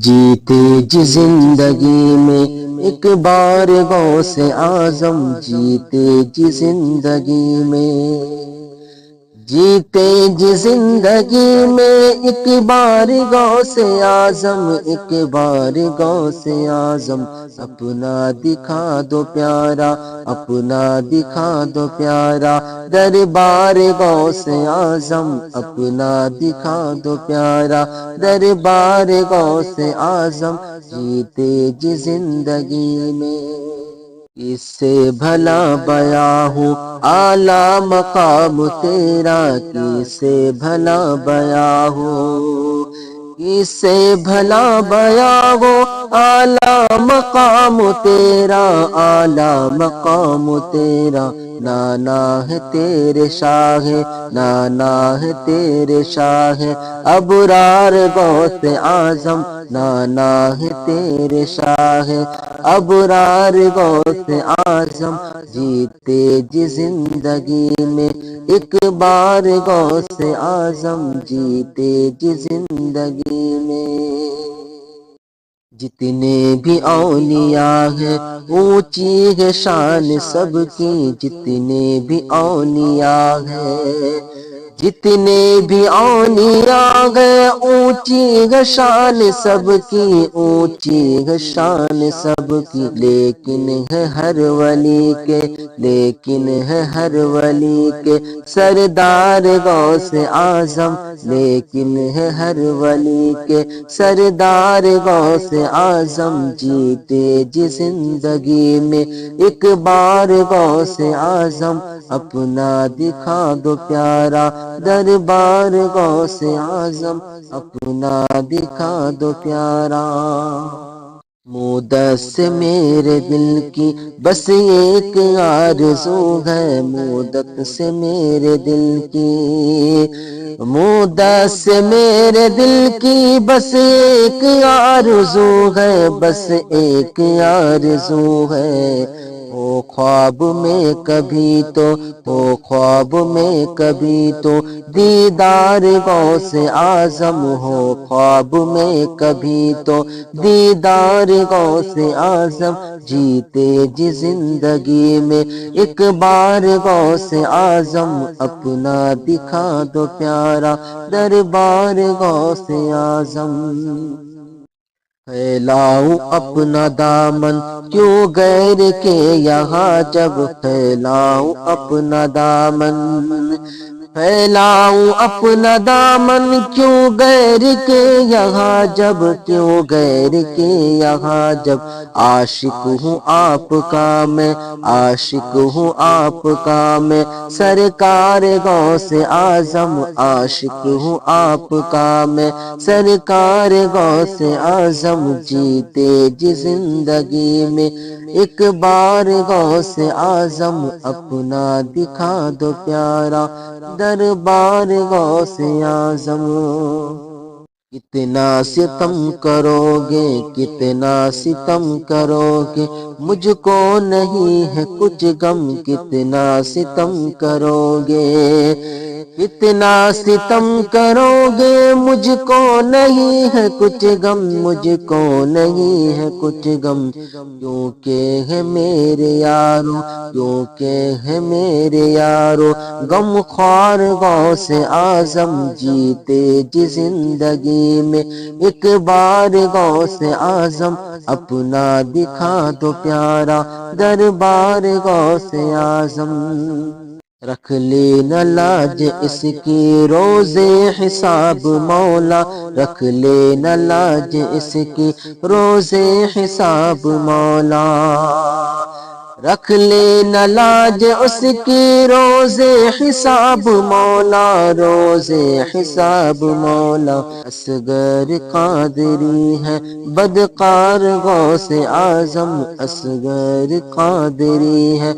جیتے جی زندگی میں ایک بار غوث اعظم، جیتے جی زندگی میں، جیتے جی زندگی میں ایک بار غوث اعظم، ایک بار غوث اعظم، اپنا دکھا دو پیارا، اپنا دکھا دو پیارا دربار غوث اعظم، اپنا دکھا دو پیارا دربار غوث اعظم، جیتے جی زندگی میں۔ اس سے بھلا بیاں ہوں اعلیٰ مقام تیرا، کس سے بھلا بیاں ہو، کس سے بھلا بیاں ہو اعلیٰ مقام تیرا، اعلیٰ مقام تیرا، نانا ہے تیرے شاہ، نانا ہے تیرے شاہ ابرار غوث اعظم، نانا ہے تیرے شاہ ابرار غوث اعظم، جیتے جی زندگی میں ایک بار غوث اعظم، جیتے جی زندگی میں۔ جتنے بھی اولیاء ہیں اونچی ہے شان سب کی، جتنے بھی اولیاء ہیں، جتنے بھی اولیاء ہیں اونچی ہے شان سب کی، اونچی ہے شان سب کی، لیکن ہے ہر ولی کے، لیکن ہے ہر ولی کے سردار غوث اعظم، لیکن ہے ہر ولی کے سردار غوث اعظم، جیتے جی زندگی میں ایک بار غوث اعظم، اپنا دکھا دو پیارا دربار غوث اعظم، اپنا دکھا دو پیارا۔ مدت سے میرے دل کی بس ایک آرزو ہے، مدت سے میرے دل کی، مدت سے میرے دل کی بس ایک آرزو ہے، بس ایک آرزو ہے، ہو خواب میں کبھی تو، ہو خواب میں کبھی تو دیدار غوث اعظم، ہو خواب میں کبھی تو دیدار غوث اعظم، جیتے جی زندگی میں ایک بار غوث اعظم، اپنا دکھا دو پیارا دربار غوث اعظم۔ پھیلاؤں اپنا دامن کیوں غیر کے یہاں جب، پھیلاؤں اپنا دامن، پھیلاؤں اپنا دامن کیوں غیر کے یہاں جب، کیوں غیر کے یہاں جب، عاشق ہوں آپ کا میں، عاشق ہوں آپ کا میں سرکار غوث اعظم، عاشق ہوں آپ کا میں سرکار غوث اعظم، جیتے جی زندگی میں ایک بار غوث اعظم، اپنا دکھا دو پیارا دربار غوث اعظم۔ کتنا ستم کرو گے، کتنا ستم کرو گے، مجھ کو نہیں ہے کچھ غم، کتنا ستم کرو گے، کتنا ستم کرو گے، مجھ کو نہیں ہے کچھ غم، مجھ کو نہیں ہے کچھ غم، کیونکہ ہے میرے یارو، کیونکہ ہے میرے یارو غم خوار غوث اعظم، جیتے جی زندگی میں ایک بار غوث اعظم، اپنا دکھا دو پیارا دربار غوث اعظم۔ رکھ لینا لاج اس کی روز حساب مولا، رکھ لینا لاج اس کی روز حساب مولا، رکھ لینا لاج اس کی روز حساب مولا، روز حساب مولا۔ اصغر قادری ہے بدکار غوث اعظم، اصغر قادری ہے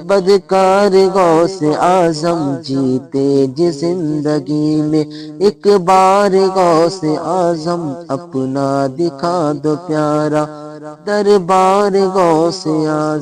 بدکار غوث اعظم، جیتے جی زندگی میں ایک بار غوث اعظم، اپنا دکھا دو پیارا دربار غوث اعظم۔